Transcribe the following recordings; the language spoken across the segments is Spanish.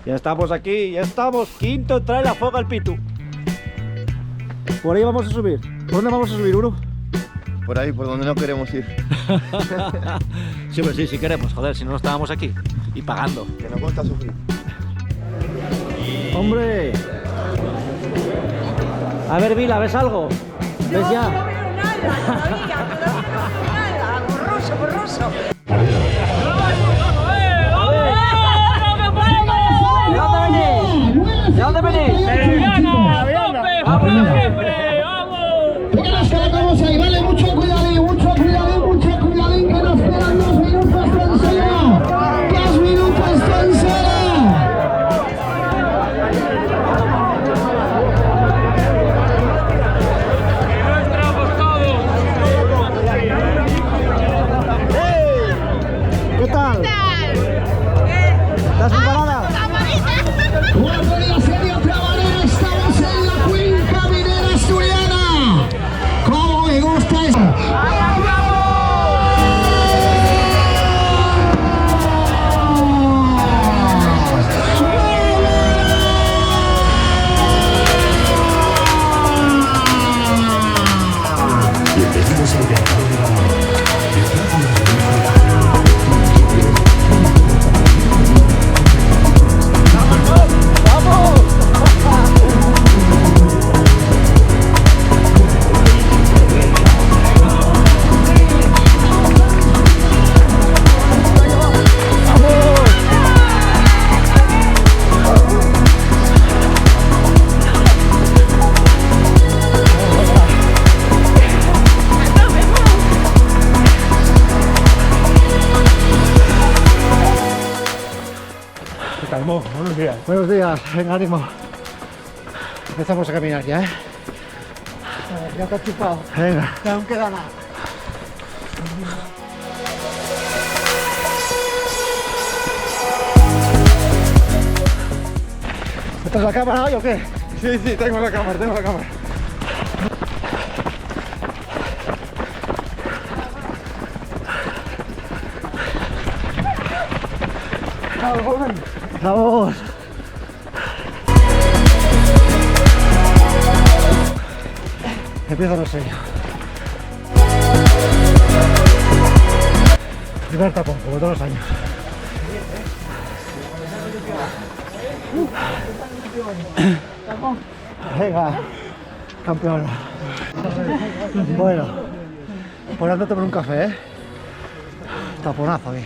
Ya estamos aquí, ya estamos. Quinto, trae la foga al pitu. Por ahí vamos a subir. ¿Por dónde vamos a subir, Uru? Por ahí, por donde no queremos ir. Sí, pues sí queremos, joder, si no estábamos aquí. Y pagando. Que nos cuesta sufrir. ¡Hombre! A ver, Vila, ¿ves algo? ¿Ves ya? No veo nada, nada, borroso. ¿De dónde venís? Venga, que vamos ahí, vale, mucho cuidadín, que nos quedan 2 minutos de enseña. 2 minutos de enseña. ¿Qué tal? ¿Estás preparada? Una buena serie otra manera, estamos en la cuenca minera asturiana. ¿Cómo me gusta eso? Buenos días. Buenos días, venga, ánimo. Empezamos a caminar ya, ¿eh? Ya está chupado, Venga. ya no queda nada. ¿Metes la cámara hoy o qué? Sí, tengo la cámara. ¡Vamos! Empieza lo serio. Primer tapón, como todos los años. Venga, campeón. Bueno, por ando a tomar un café, ¿eh? Taponazo aquí.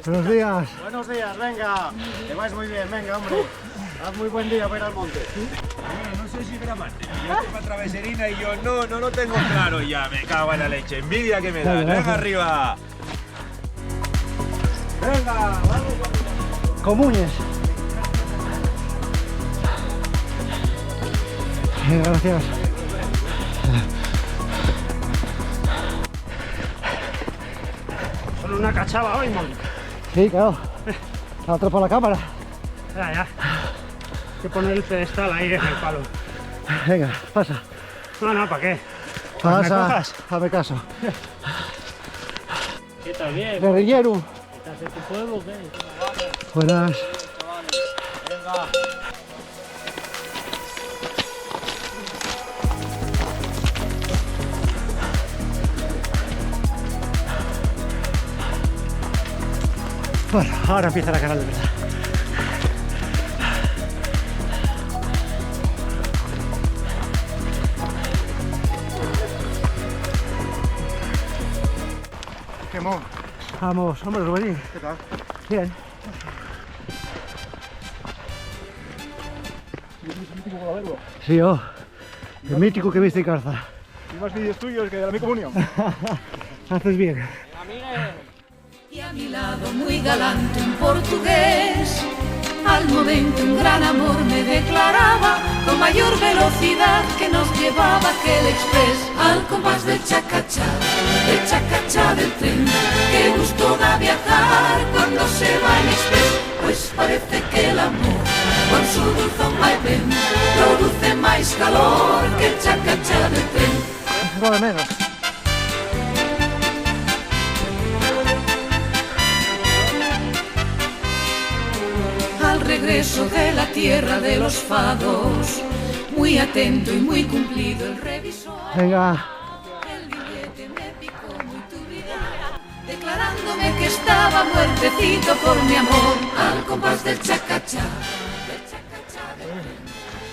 Buenos días. Buenos días, venga, que vais muy bien, venga, hombre. Haz muy buen día para ir al monte. No sé si gramante. Yo tengo traveserina y yo no lo tengo claro ya. Me cago en la leche. Envidia que me da. Venga arriba. Venga, vamos. Comuñes. Gracias. Solo una cachava hoy, mon. Sí, claro. La otra por la cámara. Ya. Hay que poner el pedestal ahí en el palo. Venga, pasa. No, ¿para qué? Pasa. cojas? Hazme caso. ¿Qué tal bien? Guerrillero. ¿Estás en tu pueblo o qué? Buenas. Bueno, ahora empieza la canal de verdad. Quemón. Vamos, hombre, Rubén. ¿Qué tal? Bien. Sí, yo. El mítico que viste en Carza. Y más vídeos tuyos que de la mi comunión. Haces bien. Y a mi lado muy galante un portugués, al momento un gran amor me declaraba, con mayor velocidad que nos llevaba aquel express, al compás del chacachá del tren. Qué gusto da viajar cuando se va en express, pues parece que el amor con su dulzón vaivén produce más calor que el chacachá del tren. No de menos. Al regreso de la tierra de los fados, muy atento y muy cumplido el revisor. Venga. El billete me picó muy turbidad, declarándome que estaba muertecito por mi amor, al compás del chacachá del tren.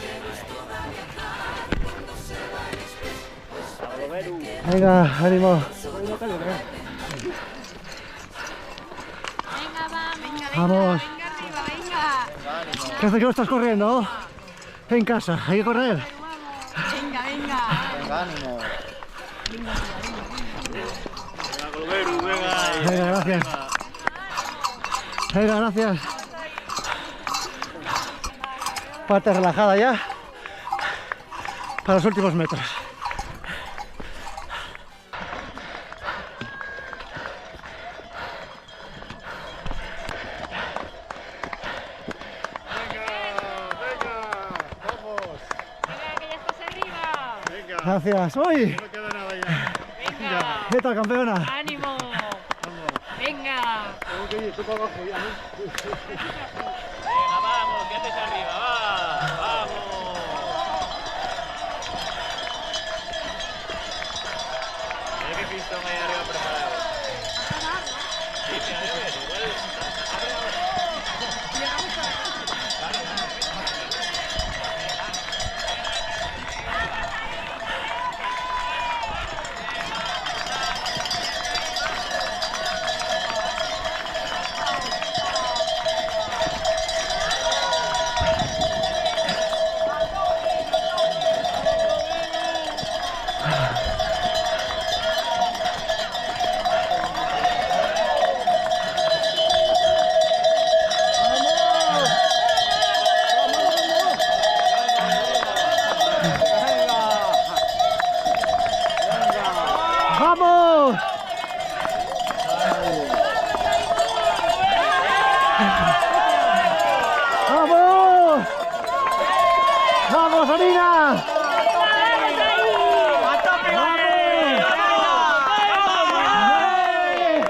Qué gusto da viajar cuando se va en express, pues parece que Venga, ánimo. Vamos. ¿Qué hace que no estás corriendo? En casa, hay que correr. Venga, gracias. Venga, gracias. Parte relajada ya. Para los últimos metros. Gracias. ¡Uy! No queda nada ya. Venga, ¿Qué tal, campeona? ánimo. Venga. Tengo que ir tú para abajo ya, ¿no? Venga, vamos, que haces arriba, va, vamos. Mira qué pistón ahí arriba preparado. Sí, mira, igual. ¡Vamos! ¡Vamos! ¡Vamos, Harina!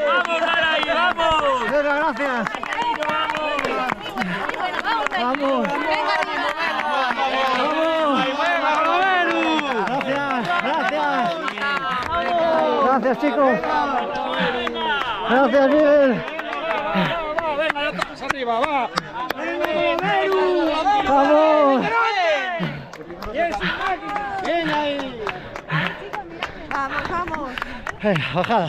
¡Vamos, Garay, vamos! Venga, gracias. Vamos. Gracias. Gracias, chicos. Gracias, Miguel. Vamos. Vamos. Venga, bajada.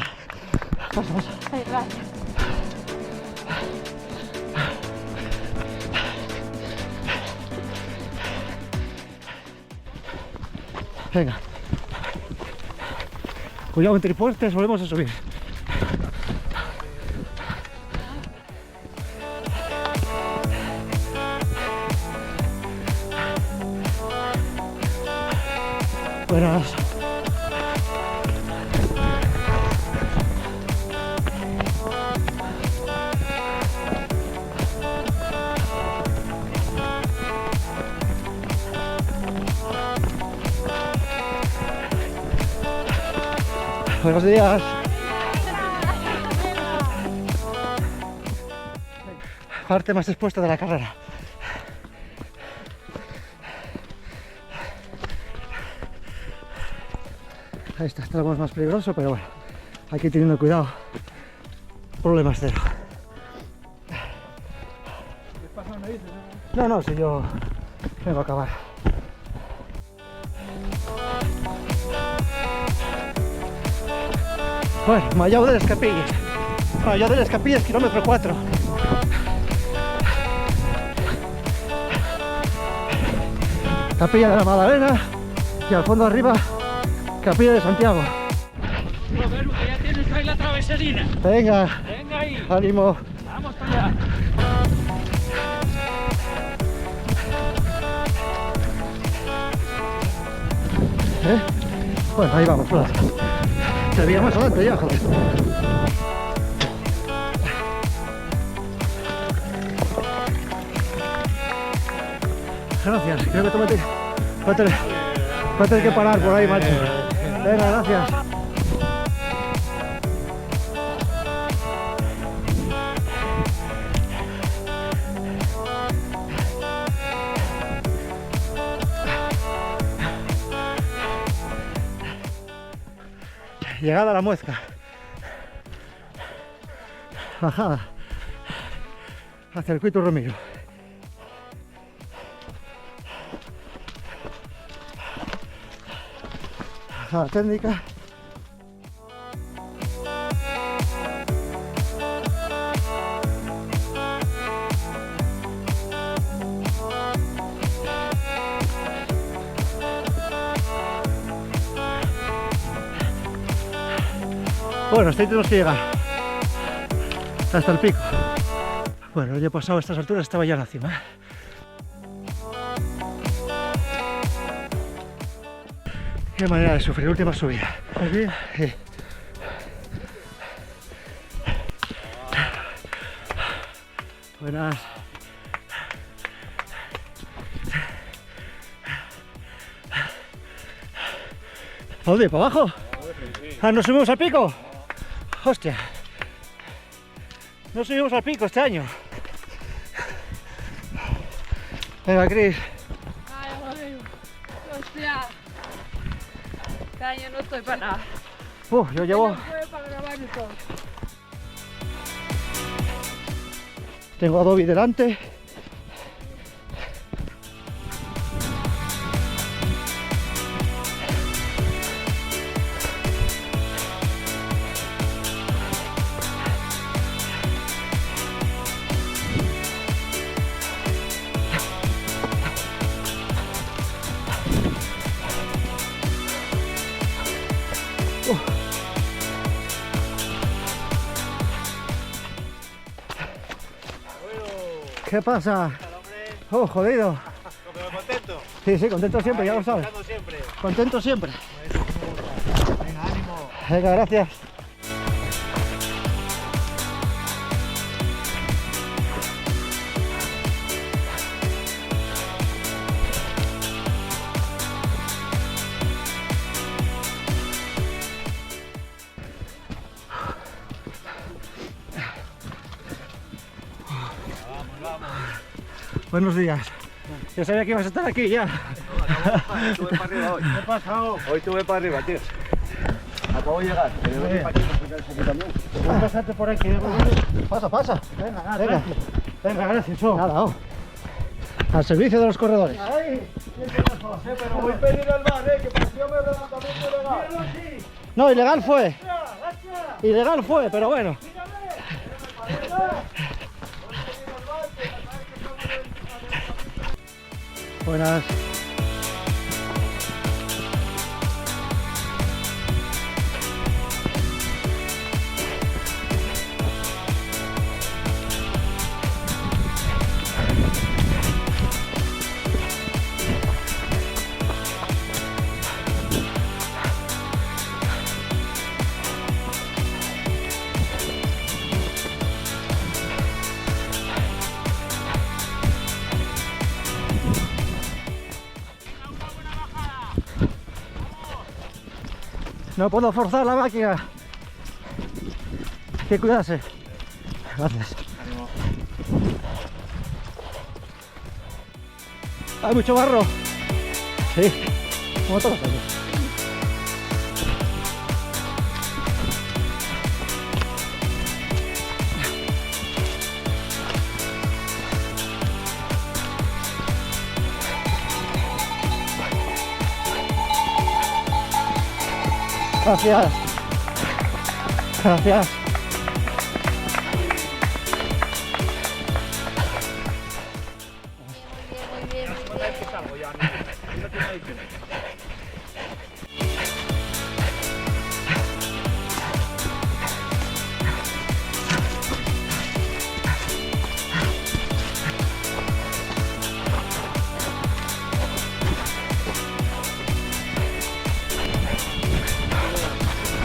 Venga. Cuidado en tripuestes, volvemos a subir. Buenas. Buenos días. Parte más expuesta de la carrera. Ahí está, estamos más peligroso, pero bueno, hay que ir teniendo cuidado. Problemas cero. No, si yo vengo a acabar. Bueno, Mallao de les Capillas. Mallao de les Capillas, kilómetro 4. Capilla de la Magdalena y al fondo arriba, Capilla de Santiago. Roberto, que ya tienes ahí la traveserina. Venga, Venga ahí. ánimo. Vamos para allá. ¿Eh? Bueno, ahí vamos, Flas. Te veía más adelante ya, joder. Gracias, creo que tú va a tener que parar por ahí, macho. Venga, gracias. Llegada a la Muezca. Bajada hacia el Circuito Romero. Bajada técnica. Bueno, hasta ahí tenemos que llegar, hasta el pico. Bueno, el año pasado a estas alturas estaba ya en la cima. Qué manera de sufrir, última subida. ¿Aquí? Sí. Buenas. ¿A dónde? ¿Para abajo? Ah, ¿nos subimos al pico? Hostia. No subimos al pico este año. Venga, Cris. Ay, joder. Hostia. Este año no estoy para nada. Yo llevo... No fue para grabar y todo. Tengo Adobe delante. ¿Qué pasa? Oh, jodido. Pero contento. Sí, sí, contento siempre, ya lo sabes. Contento siempre. Contento siempre. Venga, ánimo. Venga, gracias. Buenos días. Yo sabía que ibas a estar aquí ya. Tuve para arriba hoy. ¿Qué pasa? Hoy tuve para arriba, tío. Acabo de llegar. Pero no para aquí, no también. Puedes pasarte por aquí. Pasa, pasa. Venga, venga. Venga, gracias. Nada, al servicio de los corredores. Ay, pero voy a pedir al bar, que pareció me levantamiento legal. No, ilegal fue. Ilegal fue, pero bueno. Buenas. No puedo forzar la máquina. Hay que cuidarse. Gracias. Hay mucho barro. Sí, como todos los años. Gracias. Gracias.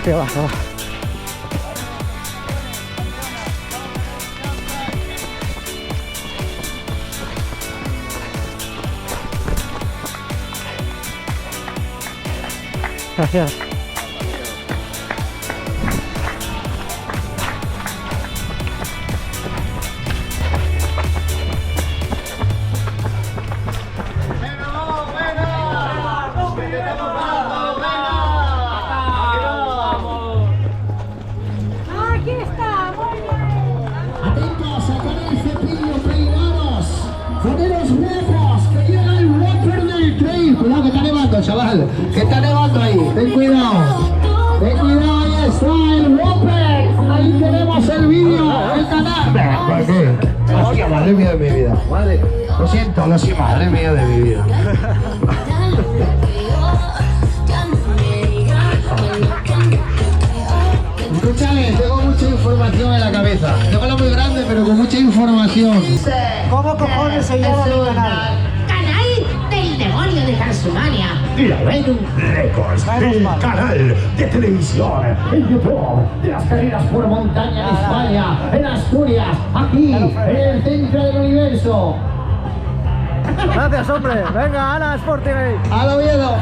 Que va, que va. Gracias. Aquí está, muy bien. Atentos, sacar el cepillo, peligranos. Poneros guapos, que llega el Whopper del trail. Cuidado que está nevando, chaval. Que está nevando ahí. Ten cuidado. Ten cuidado, ahí está el Whopper. Ahí tenemos el vídeo, el canal. ¿Para qué? Hostia, madre mía de mi vida. Madre. Lo siento, madre mía de mi vida. Escúchame, tengo mucha información en la cabeza. Tengo la muy grande, pero con mucha información. ¿Cómo cojones se llama mi canal? Canal del demonio de Transylvania. Laredo Records, el canal de televisión en YouTube De las carreras por montaña en España, en Asturias, aquí, en el centro del universo. Gracias, hombre. Venga, Ana Sport TV. ¡Al Oviedo!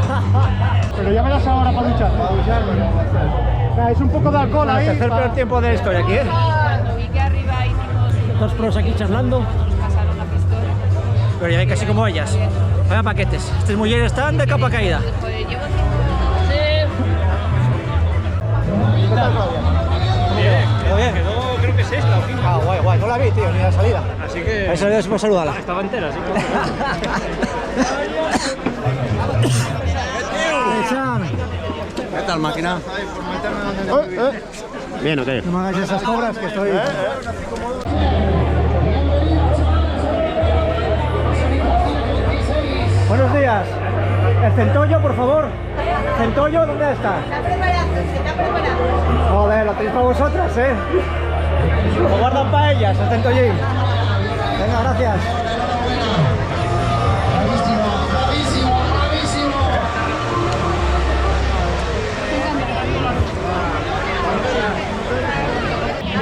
Pero ya me das ahora para duchar. Es un poco de alcohol ahí. El tercer peor tiempo de la historia aquí, ¿eh? Cuando vi que arriba hicimos, Dos pros aquí charlando. nos pasaron la pistola. Pero ya hay casi como ellas. Vaya paquetes. Estas mujeres están de capa caída. Joder, llevo ¿Todo bien? No, creo que es esta o quinta. Ah, guay, guay. No la vi, tío, ni la salida. Así que. Ahí salida después salúdala. Estaba entera, así ¿Qué tal, máquina? Bien, ¿o qué? No me hagáis esas cobras que estoy... Buenos días. El centollo, por favor. Centollo, ¿dónde está? Está preparando, se está preparando. Joder, lo tenéis para vosotras, ¿eh? Lo guardan para ellas, el centollín. Venga, gracias.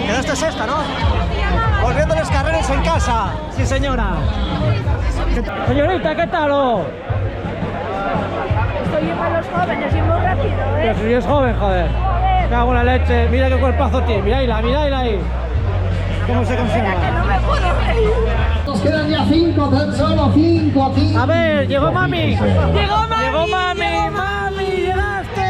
Quedaste sexta, ¿no? Volviéndoles carreras en casa. Sí, señora. Señorita, ¿qué tal? Estoy para los jóvenes y muy rápido, Pero si es joven, joder. Me cago en la leche. Mira qué cuerpazo tiene. Miradla ahí. ¿Cómo se conserva? No me puedo reír. Nos quedan ya 5, tan solo 5. A ver, llegó mami. Llegó mami. Mami, llegaste.